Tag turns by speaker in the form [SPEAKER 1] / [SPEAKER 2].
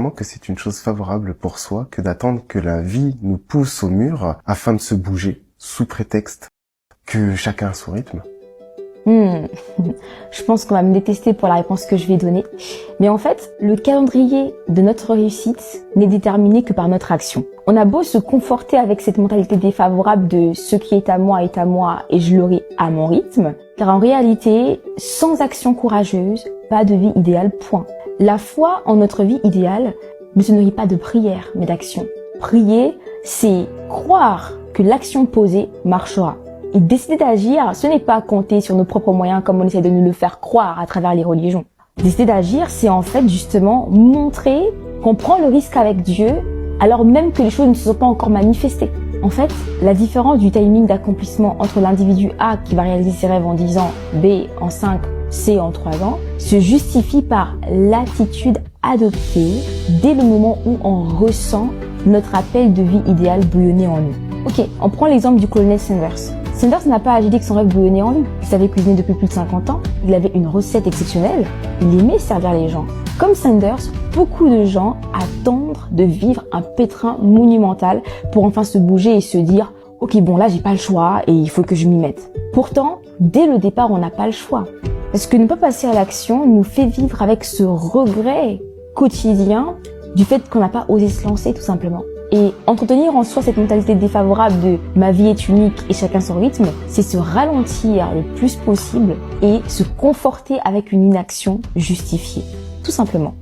[SPEAKER 1] vraiment que c'est une chose favorable pour soi que d'attendre que la vie nous pousse au mur afin de se bouger, sous prétexte que chacun a son rythme?
[SPEAKER 2] Je pense qu'on va me détester pour la réponse que je vais donner. Mais en fait, le calendrier de notre réussite n'est déterminé que par notre action. On a beau se conforter avec cette mentalité défavorable de ce qui est à moi et je l'aurai à mon rythme, car en réalité, sans action courageuse, pas de vie idéale, point. La foi en notre vie idéale ne se nourrit pas de prière, mais d'action. Prier, c'est croire que l'action posée marchera. Et décider d'agir, ce n'est pas compter sur nos propres moyens comme on essaie de nous le faire croire à travers les religions. Décider d'agir, c'est en fait justement montrer qu'on prend le risque avec Dieu alors même que les choses ne se sont pas encore manifestées. En fait, la différence du timing d'accomplissement entre l'individu A qui va réaliser ses rêves en 10 ans, B en 5, C en 3 ans, se justifie par l'attitude adoptée dès le moment où on ressent notre appel de vie idéale bouillonner en nous. Ok, on prend l'exemple du colonel Sanders. Sanders n'a pas agité que son rêve bouillonnait en lui. Il savait cuisiner depuis plus de 50 ans. Il avait une recette exceptionnelle. Il aimait servir les gens. Comme Sanders, beaucoup de gens attendent de vivre un pétrin monumental pour enfin se bouger et se dire « Ok, bon là j'ai pas le choix et il faut que je m'y mette ». Pourtant, dès le départ, on n'a pas le choix. Parce que ne pas passer à l'action nous fait vivre avec ce regret quotidien du fait qu'on n'a pas osé se lancer tout simplement. Et entretenir en soi cette mentalité défavorable de « ma vie est unique et chacun son rythme », c'est se ralentir le plus possible et se conforter avec une inaction justifiée, tout simplement.